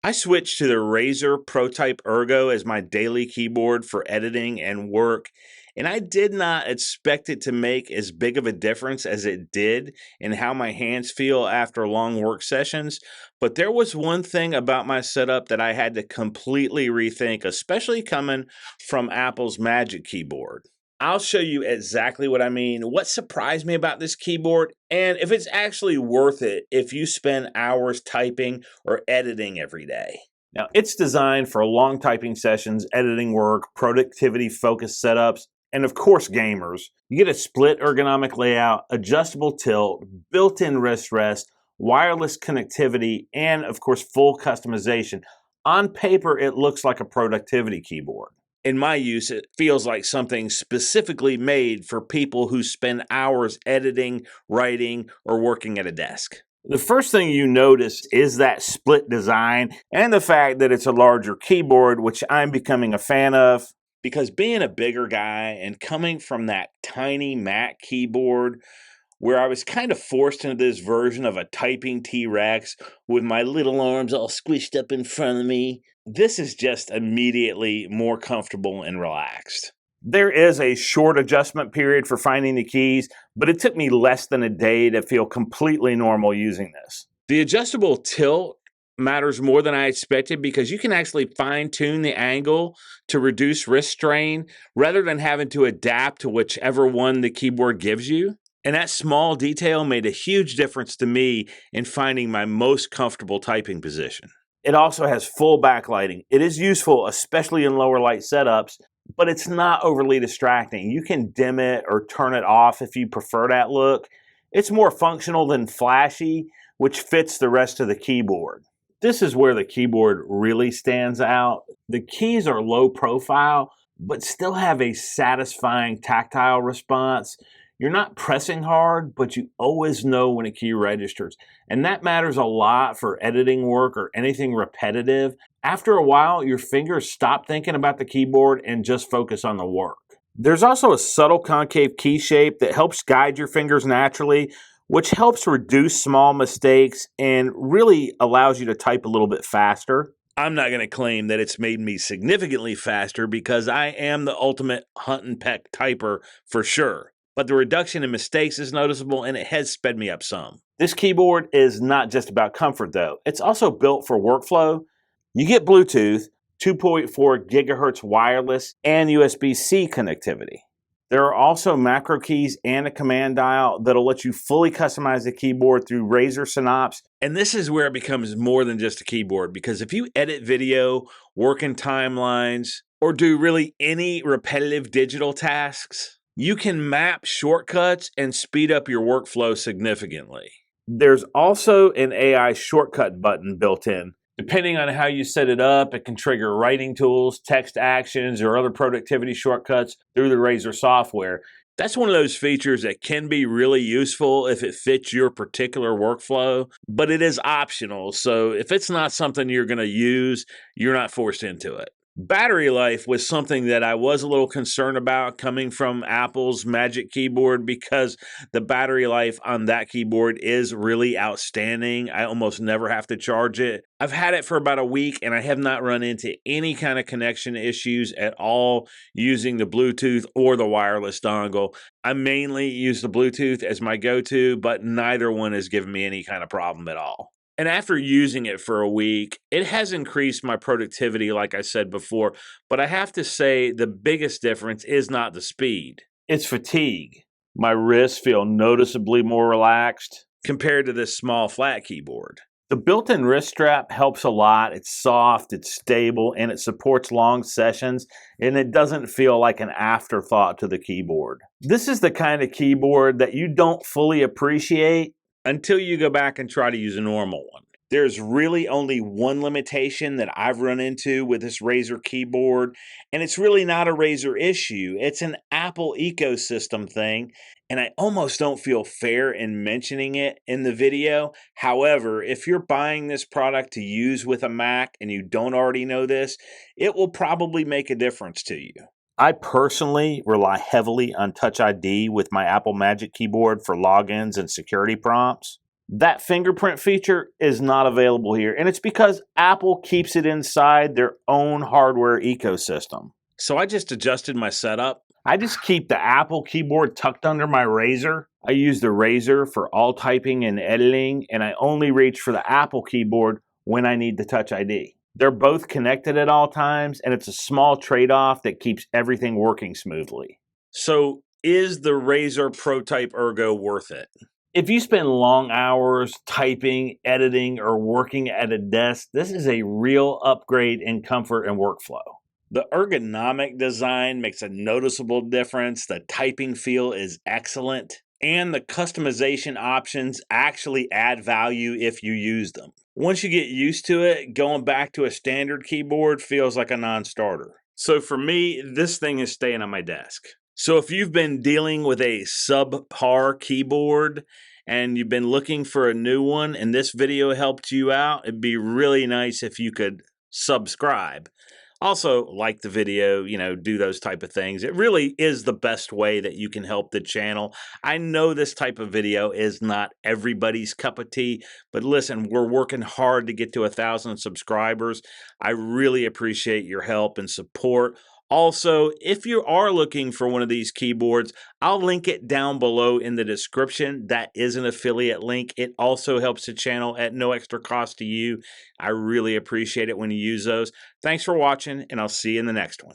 I switched to the Razer Pro Type Ergo as my daily keyboard for editing and work, and I did not expect it to make as big of a difference as it did in how my hands feel after long work sessions. But there was one thing about my setup that I had to completely rethink, especially coming from Apple's Magic Keyboard. I'll show you exactly what I mean, what surprised me about this keyboard, and if it's actually worth it if you spend hours typing or editing every day. Now, it's designed for long typing sessions, editing work, productivity focused setups, and of course, gamers. You get a split ergonomic layout, adjustable tilt, built in wrist rest, wireless connectivity, and of course, full customization. On paper, it looks like a productivity keyboard. In my use, it feels like something specifically made for people who spend hours editing, writing, or working at a desk. The first thing you notice is that split design and the fact that it's a larger keyboard, which I'm becoming a fan of. Because being a bigger guy and coming from that tiny Mac keyboard, where I was kind of forced into this version of a typing T-Rex with my little arms all squished up in front of me, this is just immediately more comfortable and relaxed. There is a short adjustment period for finding the keys, but it took me less than a day to feel completely normal using this. The adjustable tilt matters more than I expected because you can actually fine-tune the angle to reduce wrist strain rather than having to adapt to whichever one the keyboard gives you. And that small detail made a huge difference to me in finding my most comfortable typing position. It also has full backlighting. It is useful, especially in lower light setups, but it's not overly distracting. You can dim it or turn it off if you prefer that look. It's more functional than flashy, which fits the rest of the keyboard. This is where the keyboard really stands out. The keys are low profile, but still have a satisfying tactile response. You're not pressing hard, but you always know when a key registers. And that matters a lot for editing work or anything repetitive. After a while, your fingers stop thinking about the keyboard and just focus on the work. There's also a subtle concave key shape that helps guide your fingers naturally, which helps reduce small mistakes and really allows you to type a little bit faster. I'm not going to claim that it's made me significantly faster because I am the ultimate hunt and peck typer for sure. But the reduction in mistakes is noticeable and it has sped me up some. This keyboard is not just about comfort though. It's also built for workflow. You get Bluetooth, 2.4 gigahertz wireless, and USB-C connectivity. There are also macro keys and a command dial that'll let you fully customize the keyboard through Razer Synapse. And this is where it becomes more than just a keyboard, because if you edit video, work in timelines, or do really any repetitive digital tasks, you can map shortcuts and speed up your workflow significantly. There's also an AI shortcut button built in. Depending on how you set it up, it can trigger writing tools, text actions, or other productivity shortcuts through the Razer software. That's one of those features that can be really useful if it fits your particular workflow, but it is optional. So if it's not something you're going to use, you're not forced into it. Battery life was something that I was a little concerned about coming from Apple's Magic Keyboard because the battery life on that keyboard is really outstanding. I almost never have to charge it. I've had it for about a week and I have not run into any kind of connection issues at all using the Bluetooth or the wireless dongle. I mainly use the Bluetooth as my go-to, but neither one has given me any kind of problem at all. And after using it for a week, it has increased my productivity, like I said before. But I have to say the biggest difference is not the speed. It's fatigue. My wrists feel noticeably more relaxed compared to this small flat keyboard. The built-in wrist strap helps a lot. It's soft, it's stable, and it supports long sessions, and it doesn't feel like an afterthought to the keyboard. This is the kind of keyboard that you don't fully appreciate until you go back and try to use a normal one. There's really only one limitation that I've run into with this Razer keyboard, and it's really not a Razer issue. It's an Apple ecosystem thing, and I almost don't feel fair in mentioning it in the video. However, if you're buying this product to use with a Mac and you don't already know this, it will probably make a difference to you. I personally rely heavily on Touch ID with my Apple Magic Keyboard for logins and security prompts. That fingerprint feature is not available here, and it's because Apple keeps it inside their own hardware ecosystem. So I just adjusted my setup. I just keep the Apple keyboard tucked under my Razer. I use the Razer for all typing and editing, and I only reach for the Apple keyboard when I need the Touch ID. They're both connected at all times, and it's a small trade-off that keeps everything working smoothly. So is the Razer Pro Type Ergo worth it? If you spend long hours typing, editing, or working at a desk, this is a real upgrade in comfort and workflow. The ergonomic design makes a noticeable difference. The typing feel is excellent. And the customization options actually add value if you use them. Once you get used to it, going back to a standard keyboard feels like a non-starter. So for me, this thing is staying on my desk. So if you've been dealing with a subpar keyboard and you've been looking for a new one and this video helped you out, it'd be really nice if you could subscribe. Also, like the video, do those type of things. It really is the best way that you can help the channel. I know this type of video is not everybody's cup of tea, but listen, we're working hard to get to 1,000 subscribers. I really appreciate your help and support. Also, if you are looking for one of these keyboards, I'll link it down below in the description. That is an affiliate link. It also helps the channel at no extra cost to you. I really appreciate it when you use those. Thanks for watching, and I'll see you in the next one.